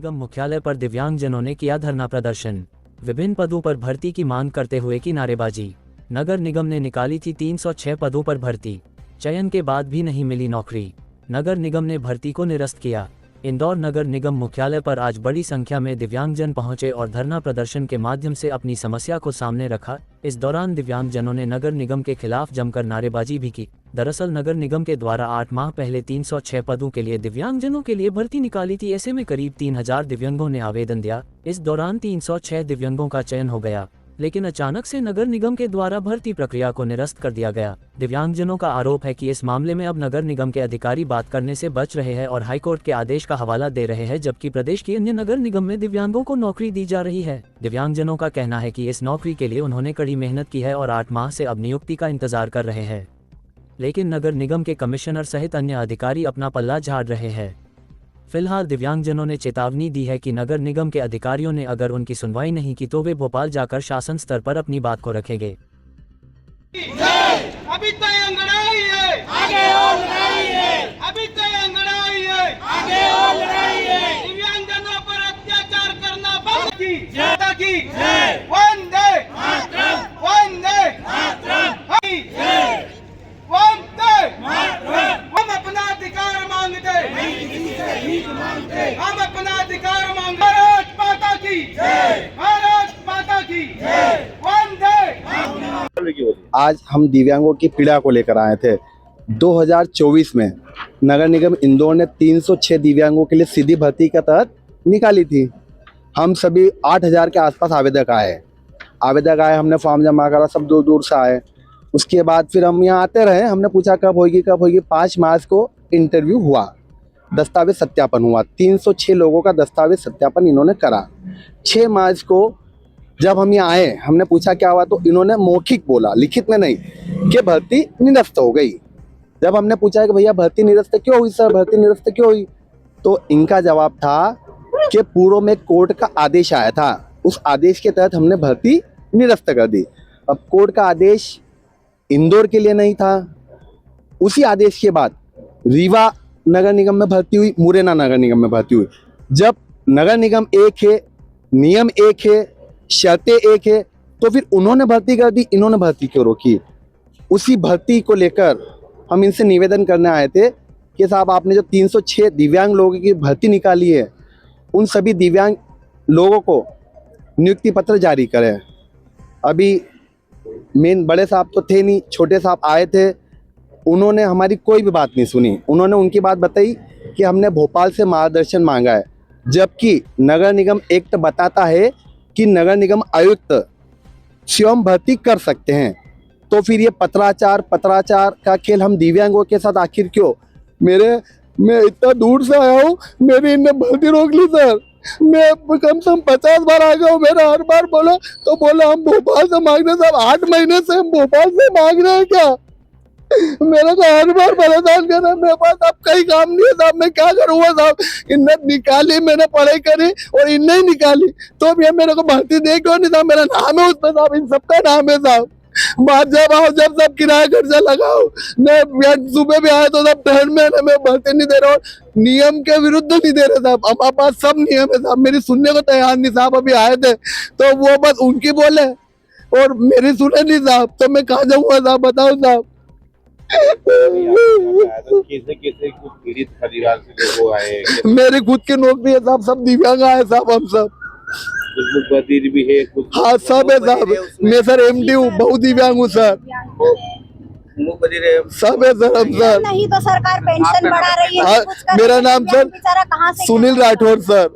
निगम मुख्यालय पर दिव्यांगजनों ने किया धरना प्रदर्शन। विभिन्न पदों पर भर्ती की मांग करते हुए की नारेबाजी। नगर निगम ने निकाली थी 306 पदों पर भर्ती, चयन के बाद भी नहीं मिली नौकरी। नगर निगम ने भर्ती को निरस्त किया। इंदौर नगर निगम मुख्यालय पर आज बड़ी संख्या में दिव्यांगजन पहुंचे और धरना प्रदर्शन के माध्यम से अपनी समस्या को सामने रखा। इस दौरान दिव्यांगजनों ने नगर निगम के खिलाफ जमकर नारेबाजी भी की। दरअसल नगर निगम के द्वारा 8 माह पहले 306 पदों के लिए दिव्यांगजनों के लिए भर्ती निकाली थी। ऐसे में करीब 3000 दिव्यांगों ने आवेदन दिया। इस दौरान 306 दिव्यांगों का चयन हो गया, लेकिन अचानक से नगर निगम के द्वारा भर्ती प्रक्रिया को निरस्त कर दिया गया। दिव्यांगजनों का आरोप है कि इस मामले में अब नगर निगम के अधिकारी बात करने से बच रहे हैं और हाईकोर्ट के आदेश का हवाला दे रहे हैं, जबकि प्रदेश की अन्य नगर निगम में दिव्यांगों को नौकरी दी जा रही है। दिव्यांगजनों का कहना है कि इस नौकरी के लिए उन्होंने कड़ी मेहनत की है और 8 माह से अब नियुक्ति का इंतजार कर रहे हैं, लेकिन नगर निगम के कमिश्नर सहित अन्य अधिकारी अपना पल्ला झाड़ रहे हैं। फिलहाल दिव्यांगजनों ने चेतावनी दी है कि नगर निगम के अधिकारियों ने अगर उनकी सुनवाई नहीं की तो वे भोपाल जाकर शासन स्तर पर अपनी बात को रखेंगे। अभी तो अंगड़ाई है, आगे और लड़ाई है। अभी तो अंगड़ाई है, आगे और लड़ाई है। दिव्यांगजनों पर अत्याचार करना बंद की जनता की वंदे मातरम, वंदे मातरम, वंदे मातरम। हम अपना अधिकार मांगते, हम अपना अधिकार मांगते। भारत माता की जय, भारत माता की जय, वंदे। आज हम दिव्यांगों की पीड़ा को लेकर आए थे। 2024 में नगर निगम इंदौर ने 306 दिव्यांगों के लिए सीधी भर्ती के तहत निकाली थी। हम सभी 8000 के आसपास आवेदक आए, हमने फॉर्म जमा करा, सब दूर दूर से आए। उसके बाद फिर हम यहाँ आते रहे, हमने पूछा कब होगी। 5 मार्च को इंटरव्यू हुआ, दस्तावेज सत्यापन हुआ। 306 लोगों का दस्तावेज सत्यापन इन्होंने करा। 6 मार्च को जब हम यहाँ आए, हमने पूछा क्या हुआ, तो इन्होंने मौखिक बोला, लिखित में नहीं, कि भर्ती निरस्त हो गई। जब हमने पूछा कि भैया भर्ती निरस्त क्यों हुई सर, भर्ती निरस्त क्यों हुई, तो इनका जवाब था कि पूर्व में कोर्ट का आदेश आया था, उस आदेश के तहत हमने भर्ती निरस्त कर दी। अब कोर्ट का आदेश इंदौर के लिए नहीं था। उसी आदेश के बाद रीवा नगर निगम में भर्ती हुई, मुरैना नगर निगम में भर्ती हुई। जब नगर निगम एक है, नियम एक है, शर्तें एक है, तो फिर उन्होंने भर्ती कर दी, इन्होंने भर्ती क्यों रोकी? उसी भर्ती को लेकर हम इनसे निवेदन करने आए थे कि साहब आपने जो 306 दिव्यांग लोगों की भर्ती निकाली है, उन सभी दिव्यांग लोगों को नियुक्ति पत्र जारी करें। अभी मेन बड़े साहब तो थे नहीं, छोटे साहब आए थे, उन्होंने हमारी कोई भी बात नहीं सुनी। उन्होंने उनकी बात बताई कि हमने भोपाल से मार्गदर्शन मांगा है, जबकि नगर निगम एक्ट बताता है कि नगर निगम आयुक्त स्वयं भर्ती कर सकते हैं। तो फिर ये पत्राचार का खेल हम दिव्यांगों के साथ आखिर क्यों? मैं इतना दूर से आया हूँ, मेरी इनने भर्ती रोक ली सर। मैं कम से कम 50 बार आ गया हूँ, मेरा हर बार बोला तो बोला हम भोपाल से मांग रहे साहब। 8 महीने से हम भोपाल से मांग रहे हैं क्या? मेरा तो हर बार परेशान कर रहा है, मेरे पास अब कहीं काम नहीं है साहब, मैं क्या करूँगा साहब? इनने निकाली, मैंने पढ़ाई करी और इनने ही निकाली, तो अब ये मेरे को भर्ती दे क्यों नहीं साहब? मेरा नाम है उसमें साहब, इन सबका नाम है साहब। बात जब आओ जब सब किराया खर्चा लगाओ, मैं सुबह भी आया तो सब ठंड में मैं भर्ती नहीं दे रहा हूँ, नियम के विरुद्ध नहीं दे रहे साहब। हमारे पास सब नियम है साहब, मेरी सुनने को तैयार नहीं साहब। अभी आए थे तो वो बस उनकी बोले और मेरी सुने नहीं साहब, तो मैं कहाँ जाऊँगा साहब, बताओ साहब। मेरी खुद की नौकरी है साहब, सब दिव्यांग आए साहब, हम सब भी है कुछ। हाँ सब है साहब, मैं सर MD हूँ, बहुत दिव्यांग हूँ सर, सब है सर। हम सर नहीं तो सरकार पेंशन बढ़ा रही है। मेरा नाम सर सुनील राठौर सर।